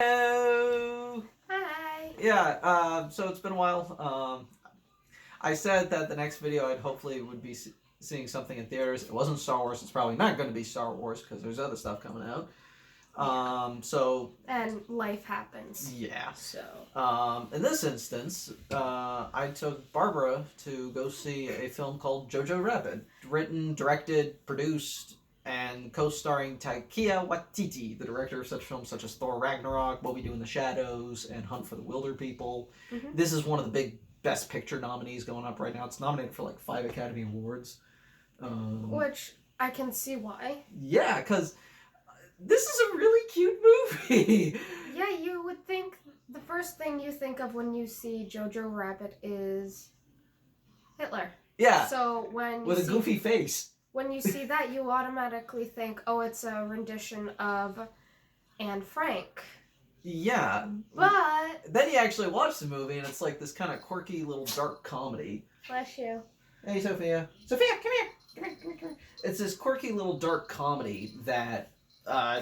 Hello. Hi. Yeah. So it's been a while. I said that the next video I'd hopefully would be seeing something in theaters. It wasn't Star Wars. It's probably not going to be Star Wars because there's other stuff coming out. So And life happens. yeah. So. In this instance, I took Barbara to go see a film called Jojo Rabbit, written, directed, produced, and co-starring Taika Waititi, the director of such films such as Thor Ragnarok, What We Do in the Shadows, and Hunt for the Wilder People. Mm-hmm. This is one of the big Best Picture nominees going up right now. It's nominated for like 5 Academy Awards. Which I can see why. Yeah, because this is a really cute movie. Yeah, you would think the first thing you think of when you see Jojo Rabbit is Hitler. Yeah. So when with a goofy face. When you see that, you automatically think, oh, it's a rendition of Anne Frank. Yeah. But then you actually watch the movie, and it's like this kind of quirky little dark comedy. Bless you. Hey, Sophia. Sophia, come here. Come here, come here, come here. It's this quirky little dark comedy that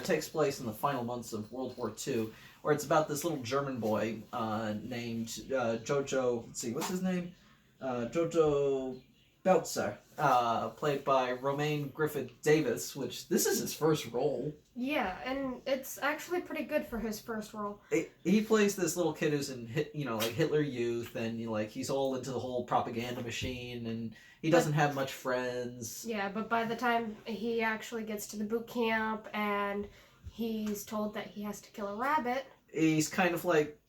takes place in the final months of World War II, where it's about this little German boy named Jojo. Let's see, what's his name? Jojo Belzer, played by Romaine Griffith Davis, which this is his first role. Yeah, and it's actually pretty good for his first role. He plays this little kid who's in, like Hitler Youth, and he's all into the whole propaganda machine, and he doesn't have much friends. Yeah, but by the time he actually gets to the boot camp and he's told that he has to kill a rabbit, he's kind of like,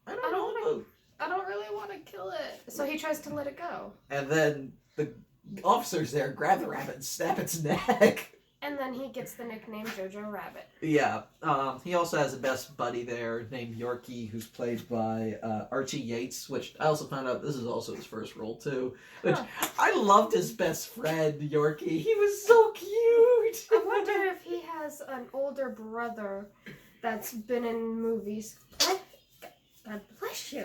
I don't really want to kill it. So he tries to let it go. And then the officers there grab the rabbit and snap its neck. And then he gets the nickname Jojo Rabbit. Yeah. He also has a best buddy there named Yorkie, who's played by Archie Yates, which I also found out this is also his first role, too. Which I loved his best friend, Yorkie. He was so cute. I wonder if he has an older brother that's been in movies. God bless you.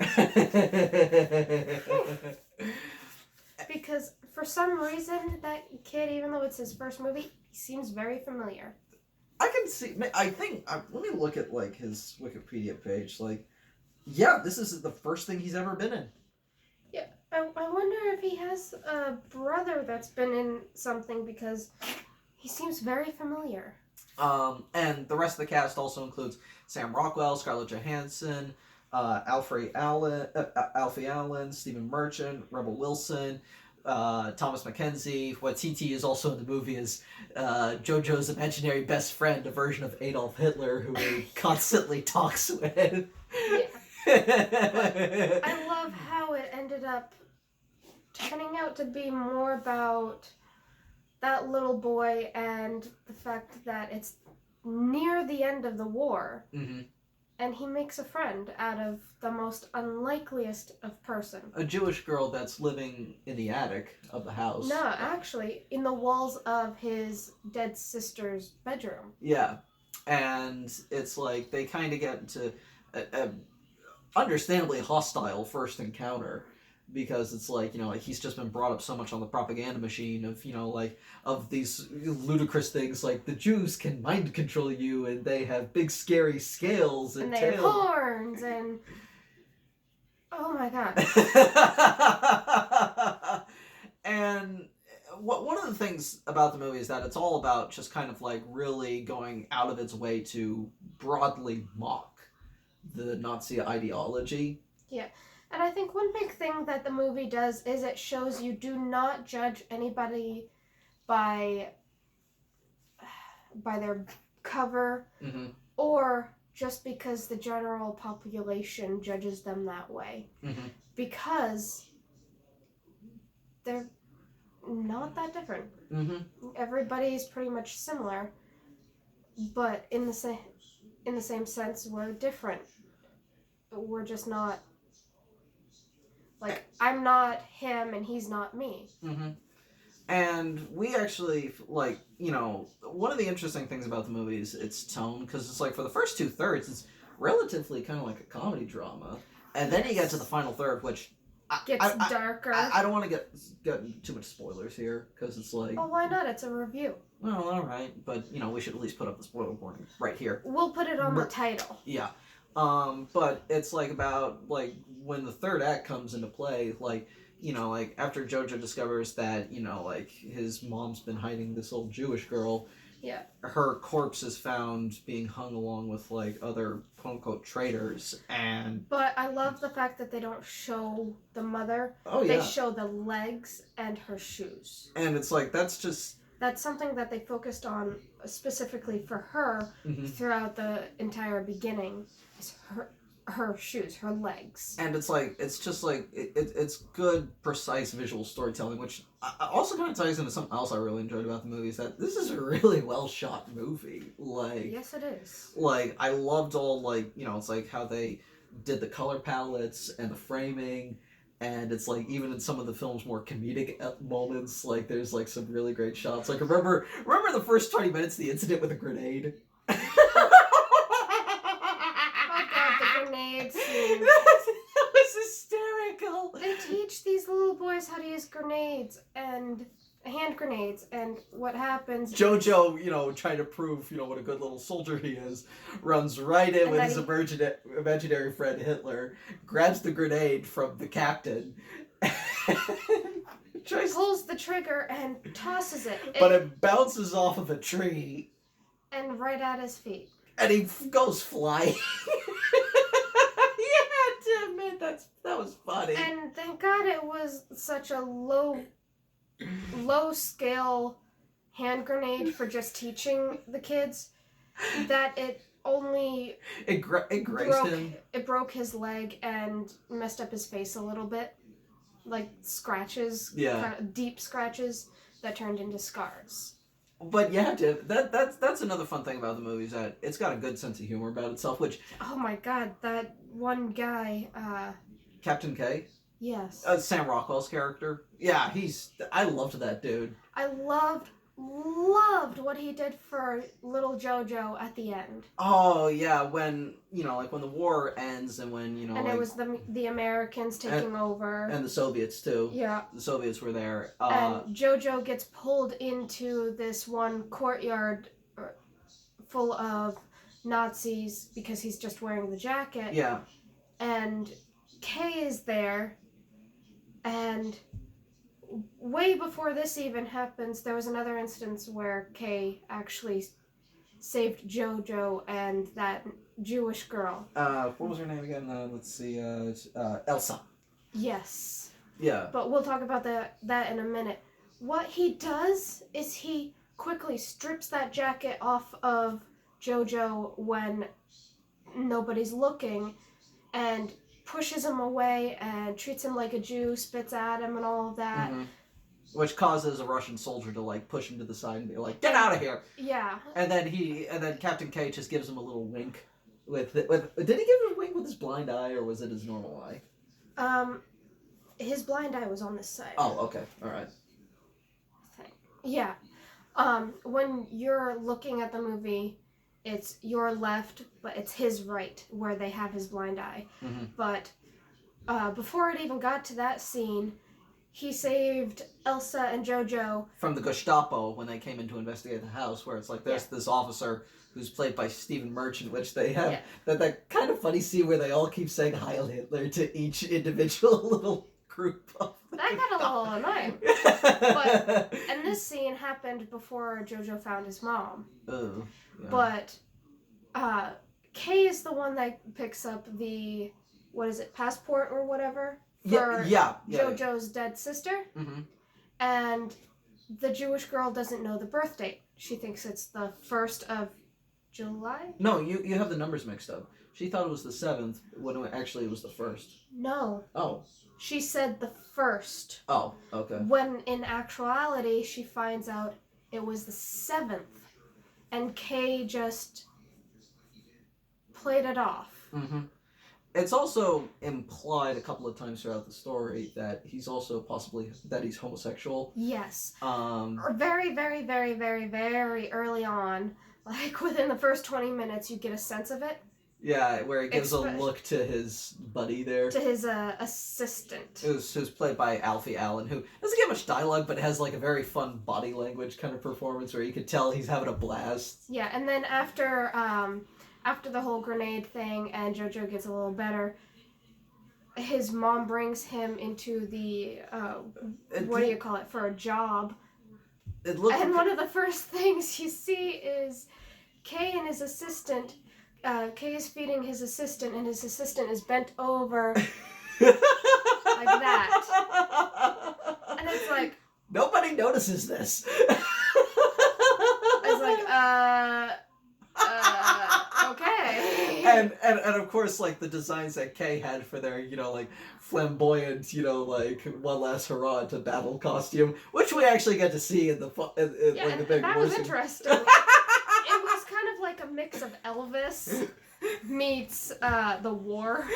Because for some reason, that kid, even though it's his first movie, he seems very familiar. I can see. I think. Let me look at his Wikipedia page. Yeah, this is the first thing he's ever been in. Yeah, I wonder if he has a brother that's been in something because he seems very familiar. And the rest of the cast also includes Sam Rockwell, Scarlett Johansson, Alfie Allen, Stephen Merchant, Rebel Wilson, Thomas Mackenzie. Waititi is also in the movie as Jojo's imaginary best friend, a version of Adolf Hitler who he constantly talks with. Yeah. I love how it ended up turning out to be more about that little boy and the fact that it's near the end of the war. Mm-hmm. And he makes a friend out of the most unlikeliest of person. A Jewish girl that's living in the attic of the house. No, actually, in the walls of his dead sister's bedroom. Yeah. And it's like they kind of get into a understandably hostile first encounter. Because it's he's just been brought up so much on the propaganda machine of, of these ludicrous things like the Jews can mind control you and they have big scary scales and they tails. have horns and... Oh my god. And one of the things about the movie is that it's all about just kind of really going out of its way to broadly mock the Nazi ideology. Yeah. And I think one big thing that the movie does is it shows you do not judge anybody by their cover, mm-hmm. or just because the general population judges them that way. Mm-hmm. Because they're not that different. Mm-hmm. Everybody's pretty much similar, but in the same sense, we're different. We're just not... I'm not him and he's not me. Mm-hmm. And we actually, one of the interesting things about the movie is its tone, because it's for the first 2/3, it's relatively kind of like a comedy drama. And then you get to the final third, which... gets darker. I don't want to get too much spoilers here, because it's Oh, why not? It's a review. Well, alright, but, we should at least put up the spoiler warning right here. We'll put it on the title. Yeah. But it's like about like when the third act comes into play, like like after Jojo discovers that like his mom's been hiding this old Jewish girl. Yeah. Her corpse is found being hung along with like other quote unquote traitors, and But I love the fact that they don't show the mother. oh yeah, they show the legs and her shoes. And it's like that's something that they focused on specifically for her throughout the entire beginning. Is her shoes, her legs. And it's like it's good, precise visual storytelling, which also kind of ties into something else I really enjoyed about the movie, is that this is a really well shot movie. Like, yes, it is. Like, I loved all like it's like how they did the color palettes and the framing. And it's like even in some of the film's more comedic moments, like there's like some really great shots. Like remember the first 20 minutes, the incident with the grenade. Grenade scene. That was hysterical. They teach these little boys how to use grenades and hand grenades, and what happens. Jojo, trying to prove, what a good little soldier he is, runs right in with his imaginary friend Hitler, grabs the grenade from the captain, pulls the trigger and tosses it. But it bounces off of a tree. And right at his feet. And he goes flying. Yeah, damn it, that was funny. And thank God it was such a low scale hand grenade for just teaching the kids that it only grazed him. It broke his leg and messed up his face a little bit, like scratches, kind of deep scratches that turned into scars. But yeah, that's another fun thing about the movie, is that it's got a good sense of humor about itself, which... Oh my God, that one guy, Captain K? Yes. Sam Rockwell's character. Yeah, I loved that dude. I loved what he did for little Jojo at the end. Oh yeah, when like when the war ends and when and it was the Americans taking over, and the Soviets too. Yeah, the Soviets were there. And Jojo gets pulled into this one courtyard full of Nazis because he's just wearing the jacket. Yeah, and Kay is there, and way before this even happens, there was another instance where Kay actually saved Jojo and that Jewish girl. What was her name again? Let's see. Elsa. Yes. Yeah. But we'll talk about that in a minute. What he does is he quickly strips that jacket off of Jojo when nobody's looking and pushes him away and treats him like a Jew, spits at him and all of that. Mm-hmm. Which causes a Russian soldier to like push him to the side and be like, "Get out of here!" Yeah. And then Captain K just gives him a little wink. Did he give him a wink with his blind eye, or was it his normal eye? His blind eye was on this side. Oh, okay, all right. Yeah. When you're looking at the movie, it's your left, but it's his right where they have his blind eye. Mm-hmm. But before it even got to that scene, he saved Elsa and Jojo from the Gestapo when they came in to investigate the house, where it's like there's this officer who's played by Stephen Merchant, which they have that kind of funny scene where they all keep saying Heil Hitler to each individual little group of that got a little annoying. And this scene happened before Jojo found his mom. Oh. Yeah. But Kay is the one that picks up the, passport or whatever for Jojo's dead sister. Mm-hmm. And the Jewish girl doesn't know the birth date. She thinks it's the 1st of July? No, you have the numbers mixed up. She thought it was the 7th when it was the 1st. No. Oh. She said the 1st. Oh, okay. When in actuality, she finds out it was the 7th. And Kay just played it off. Mm-hmm. It's also implied a couple of times throughout the story that he's also he's homosexual. Yes. Or very, very, very, very, very early on, like within the first 20 minutes, you get a sense of it. Yeah, where he gives a look to his buddy there. To his assistant. Who's played by Alfie Allen, who doesn't get much dialogue, but has like a very fun body language kind of performance where you could tell he's having a blast. Yeah, and then after after the whole grenade thing and Jojo gets a little better, his mom brings him into the, what do you call it, for a job. It looked and one of the first things you see is Kay and his assistant. Kay is feeding his assistant, and his assistant is bent over like that. And it's like... Nobody notices this. It's like, okay. And of course, like, the designs that Kay had for their, like, flamboyant, like, one last hurrah to battle costume, which we actually get to see in the like, the big that was interesting. It was kind of like a mix of Elvis meets the war.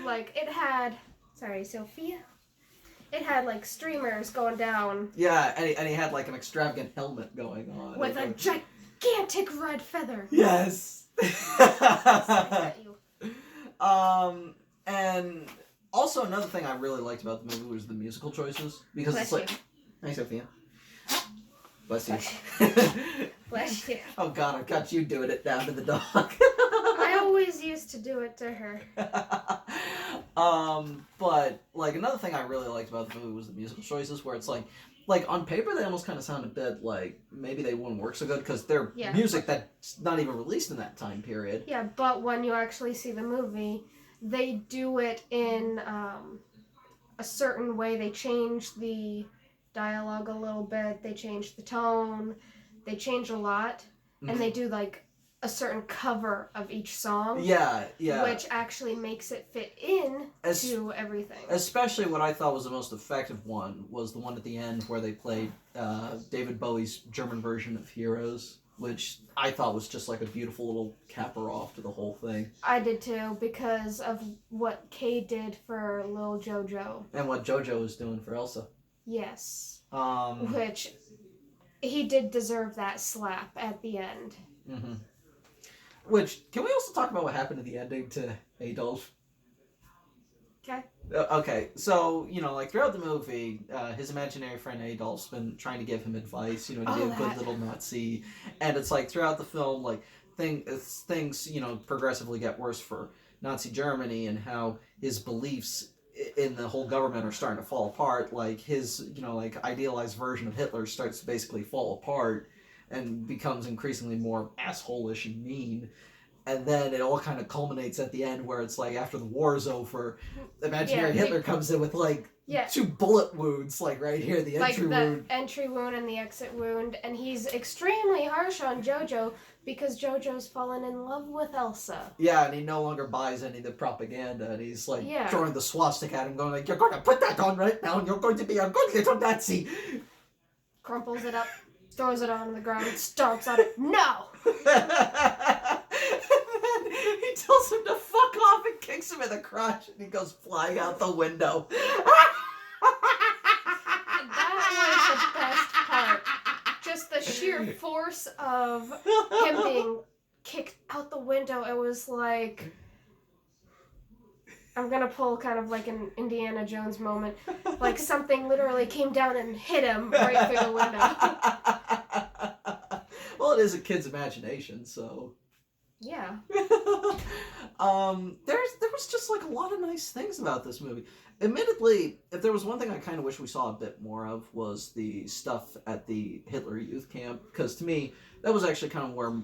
Like, it had... Sorry, Sophia? It had, like, streamers going down. Yeah, and he had, like, an extravagant helmet going on. With a gigantic red feather. Yes! And also another thing I really liked about the movie was the musical choices. Because Bless it's like... you. Hi, Sophia. Bless you. Bless you. Oh, God, I've got you doing it down to the dog. I always used to do it to her. But, like, another thing I really liked about the movie was the musical choices, where it's like on paper they almost kind of sound a bit like maybe they wouldn't work so good because they're music that's not even released in that time period. Yeah, but when you actually see the movie, they do it in a certain way. They change the dialogue a little bit, they change the tone, they change a lot, and they do, like, a certain cover of each song. Yeah. Which actually makes it fit in to everything. Especially what I thought was the most effective one was the one at the end where they played David Bowie's German version of Heroes, which I thought was just like a beautiful little capper off to the whole thing. I did too, because of what Kay did for Lil Jojo. And what Jojo was doing for Elsa. Yes. Which... he did deserve that slap at the end. Mm-hmm. Which, can we also talk about what happened at the ending to Adolf? Okay. Okay, so, like, throughout the movie, his imaginary friend Adolf's been trying to give him advice, to be a good little Nazi, and it's like, throughout the film, like, things, progressively get worse for Nazi Germany, and how his beliefs in the whole government are starting to fall apart, like, his, like, idealized version of Hitler starts to basically fall apart, and becomes increasingly more asshole-ish and mean. And then it all kind of culminates at the end where it's like, after the war's over, imaginary Hitler comes in with, like, 2 bullet wounds, like, right here, the entry wound. Like, the entry wound and the exit wound. And he's extremely harsh on Jojo because Jojo's fallen in love with Elsa. Yeah, and he no longer buys any of the propaganda. And he's, like, throwing the swastika at him, going like, you're going to put that on right now, and you're going to be a good little Nazi. Crumples it up. Throws it on the ground, stomps on it. No! And then he tells him to fuck off and kicks him in the crotch, and he goes flying out the window. That was the best part. Just the sheer force of him being kicked out the window. It was like... I'm gonna pull kind of like an Indiana Jones moment. Like something literally came down and hit him right through the window. Well, it is a kid's imagination, so... Yeah. There was just like a lot of nice things about this movie. Admittedly, if there was one thing I kind of wish we saw a bit more of was the stuff at the Hitler Youth Camp, because to me, that was actually kind of where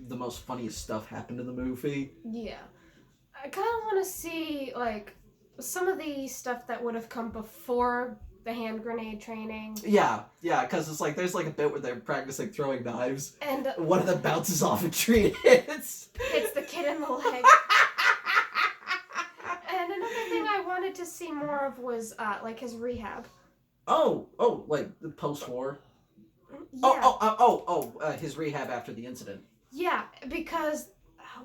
the most funniest stuff happened in the movie. Yeah. I kind of want to see, like, some of the stuff that would have come before the hand grenade training. Yeah, because it's like, there's like a bit where they're practicing throwing knives. And one of them bounces off a tree and hits the kid in the leg. And another thing I wanted to see more of was, like, his rehab. Oh, like the post-war? Yeah. His rehab after the incident. Yeah, because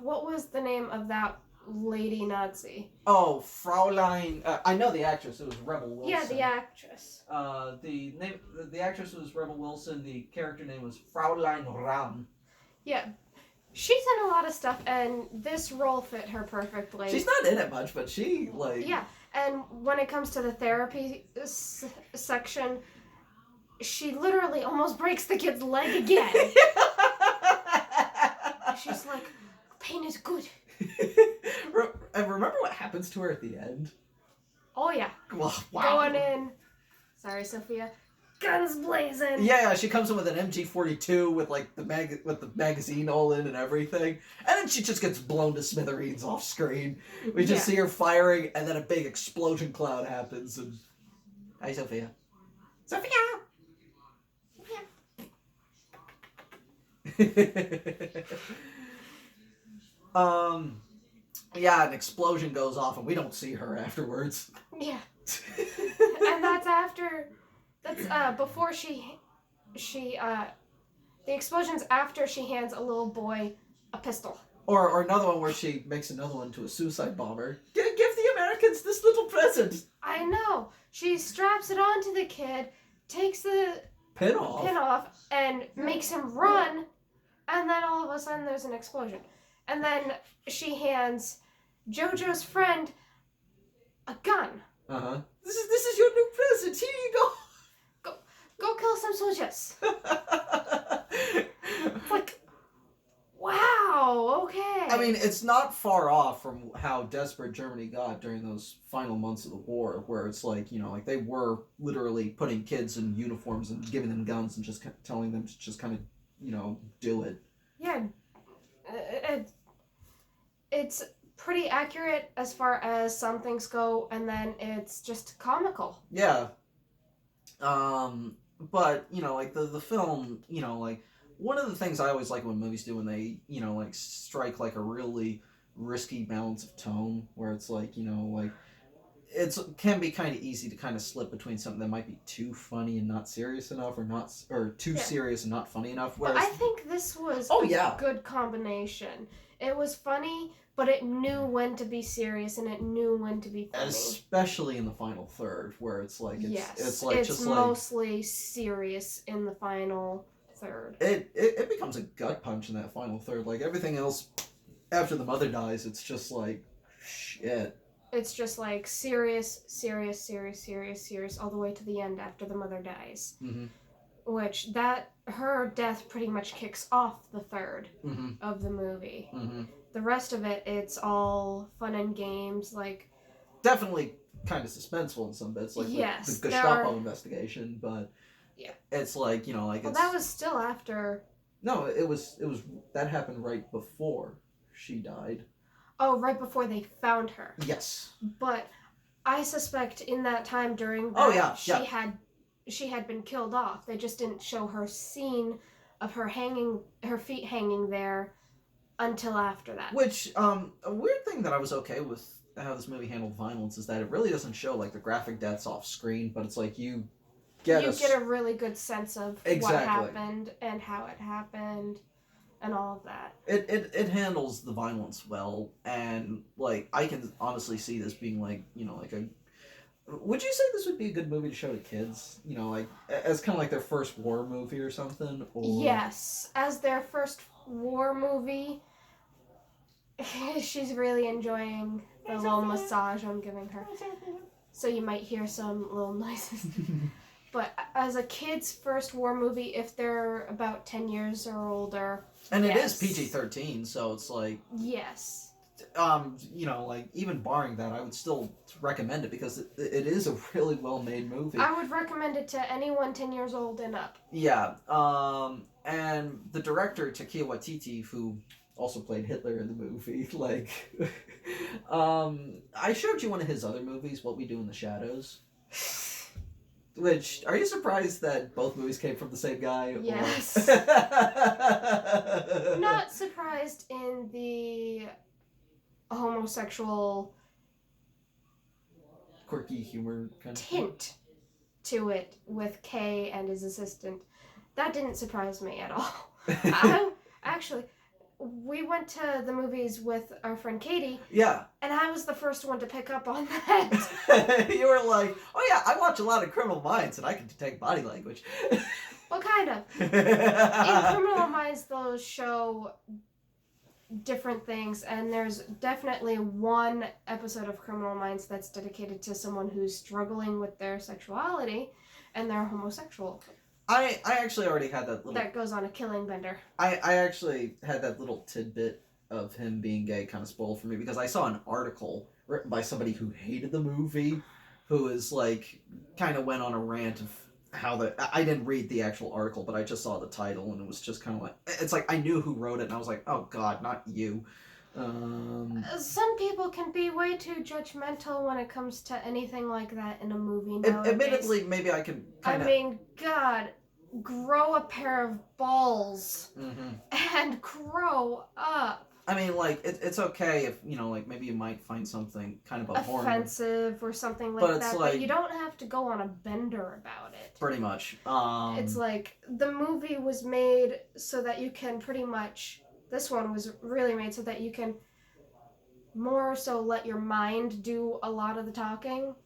what was the name of that lady Nazi? Oh, Fraulein. I know the actress. It was Rebel Wilson. Yeah, the actress. The actress was Rebel Wilson. The character name was Fraulein Ram. Yeah, she's in a lot of stuff, and this role fit her perfectly. She's not in it much, but she Yeah, and when it comes to the therapy section, she literally almost breaks the kid's leg again. she's like, pain is good. And remember what happens to her at the end? Oh yeah. Wow. Going in. Sorry, Sophia. Guns blazing. Yeah, she comes in with an MG42 with like the magazine all in and everything, and then she just gets blown to smithereens off screen. We just see her firing, and then a big explosion cloud happens. And hi, Sophia. Sophia. Yeah, an explosion goes off, and we don't see her afterwards. Yeah. And that's after. That's before she. The explosion's after she hands a little boy a pistol. Or another one where she makes another one to a suicide bomber. Give the Americans this little present. I know. She straps it onto the kid, takes the pin off, and makes him run, and then all of a sudden there's an explosion. And then she hands Jojo's friend a gun. Uh-huh. This is your new present. Here you go. Go kill some soldiers. It's like, wow, okay. I mean, it's not far off from how desperate Germany got during those final months of the war, where it's like, you know, like they were literally putting kids in uniforms and giving them guns and just telling them to just kind of, you know, do it. Yeah. It's pretty accurate as far as some things go, and then it's just comical. Yeah. But, you know, like, the film, you know, like, one of the things I always like when movies do when they, you know, like, strike, like, a really risky balance of tone, where it's like, you know, like, it can be kind of easy to kind of slip between something that might be too funny and not serious enough, or too serious and not funny enough. Whereas, but I think this was a good combination. It was funny, but it knew when to be serious and it knew when to be funny. Especially in the final third, where it's like it's mostly serious in the final third. It becomes a gut punch in that final third. Like everything else after the mother dies, it's just like shit. It's just like serious all the way to the end after the mother dies. Mm-hmm. Which her death pretty much kicks off the third of the movie. Mm-hmm. The rest of it, it's all fun and games, like... Definitely kind of suspenseful in some bits, like yes, the Gestapo investigation, but yeah, it's like, you know, like that was still after... No, it was that happened right before she died. Oh, right before they found her. Yes. But I suspect in that time during that, she had been killed off. They just didn't show her scene of her feet hanging there until after that. Which, a weird thing that I was okay with how this movie handled violence is that it really doesn't show, like, the graphic deaths off screen, but it's like you get a really good sense of what happened and how it happened and all of that. It handles the violence well, and, like, I can honestly see this being, like, you know, like a... Would you say this would be a good movie to show to kids? You know, like, as kind of like their first war movie or something? Or... Yes, as their first war movie. She's really enjoying the little massage I'm giving her. So you might hear some little noises. But as a kid's first war movie, if they're about 10 years or older... And it is PG-13, so it's like... Yes. You know, like, even barring that, I would still recommend it because it is a really well-made movie. I would recommend it to anyone 10 years old and up. Yeah. And the director, Taika Waititi, who also played Hitler in the movie, like... I showed you one of his other movies, What We Do in the Shadows. Which, are you surprised that both movies came from the same guy? Yes. Not surprised in the homosexual quirky humor kind of tint to it with Kay and his assistant. That didn't surprise me at all. Actually, we went to the movies with our friend Katie. Yeah. And I was the first one to pick up on that. You were like, oh yeah, I watch a lot of Criminal Minds and I can detect body language. Well, kind of. In Criminal Minds, they'll show different things, and there's definitely one episode of Criminal Minds that's dedicated to someone who's struggling with their sexuality, and they're homosexual. I actually already had that little. That goes on a killing bender. I actually had that little tidbit of him being gay kind of spoiled for me because I saw an article written by somebody who hated the movie, who is like kind of went on a rant of how I didn't read the actual article, but I just saw the title and it was just kind of like it's like I knew who wrote it and I was like, oh God, not you. Some people can be way too judgmental when it comes to anything like that in a movie nowadays. Admittedly, maybe I can kind of... I mean, God, grow a pair of balls and grow up. I mean, like, it's okay if, you know, like, maybe you might find something kind of abhorrent. Offensive or something like that, like, but you don't have to go on a bender about it. Pretty much. It's like, the movie was made so that you can pretty much... This one was really made so that you can more so let your mind do a lot of the talking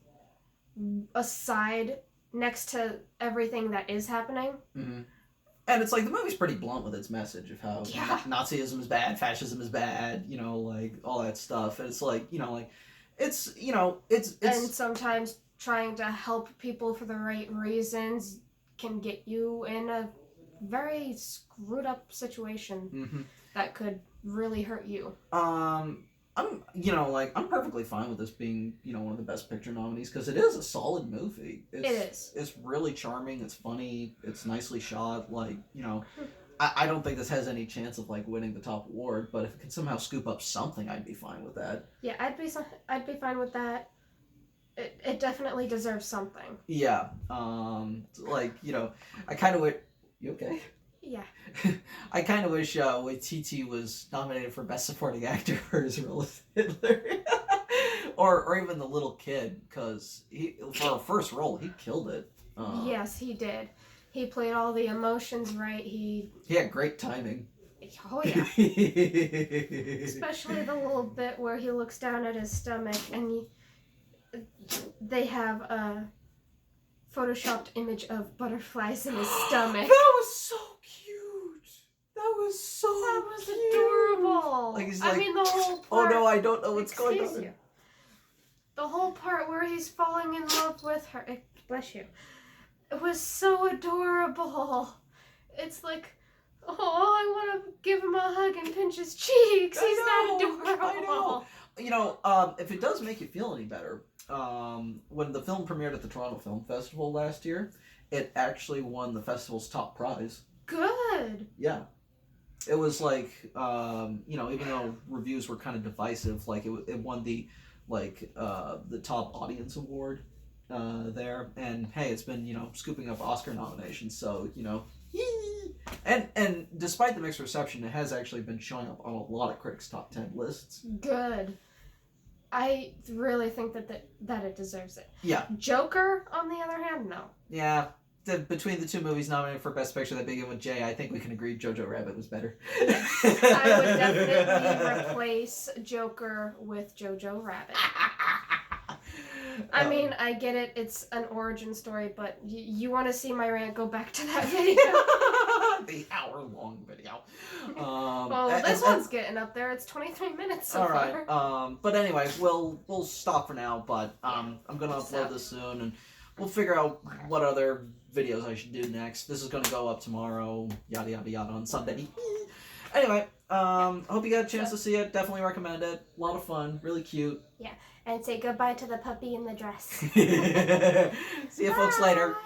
aside next to everything that is happening. Mm-hmm. And it's like the movie's pretty blunt with its message of how Nazism is bad, fascism is bad, you know, like all that stuff. And it's like, you know, like it's, you know, it's and sometimes trying to help people for the right reasons can get you in a very screwed up situation that could really hurt you. I'm, you know, like, I'm perfectly fine with this being, you know, one of the Best Picture nominees, because it is a solid movie. It is. It's really charming, it's funny, it's nicely shot, like, you know, I don't think this has any chance of, like, winning the top award, but if it can somehow scoop up something, I'd be fine with that. Yeah, I'd be fine with that. It definitely deserves something. Yeah, like, you know, I kind of would... You okay? Yeah. I kind of wish Waititi was nominated for Best Supporting Actor for his role as Hitler. or even the little kid, because for a first role, he killed it. Yes, he did. He played all the emotions right. He had great timing. Oh, yeah. Especially the little bit where he looks down at his stomach and they have a photoshopped image of butterflies in his stomach. That was so cute. That was cute. Adorable. Like he's like, I mean, the whole part, oh no, I don't know what's going on. You. The whole part where he's falling in love with her. Bless you. It was so adorable. It's like, oh, I want to give him a hug and pinch his cheeks. He's that adorable. I know. You know, if it does make you feel any better, when the film premiered at the Toronto Film Festival last year, it actually won the festival's top prize. Good. Yeah. It was like, you know, even though reviews were kind of divisive, like it won the top audience award there. And hey, it's been, you know, scooping up Oscar nominations, so, you know, and despite the mixed reception, it has actually been showing up on a lot of critics' top 10 lists. Good. I really think that it deserves it. Yeah. Joker, on the other hand, no. Yeah. Between the two movies nominated for Best Picture that begin with J, I think we can agree Jojo Rabbit was better. Yes. I would definitely replace Joker with Jojo Rabbit. I mean, I get it. It's an origin story, but you want to see my rant, go back to that video. The hour-long video. Well, this one's getting up there. It's 23 minutes so far. All right. But anyway, we'll stop for now, but I'm going to upload this soon, and we'll figure out what other videos I should do next. This is going to go up tomorrow, yada, yada, yada, on Sunday. Anyway, I hope you got a chance to see it. Definitely recommend it. A lot of fun. Really cute. Yeah. And say goodbye to the puppy in the dress. See you folks later.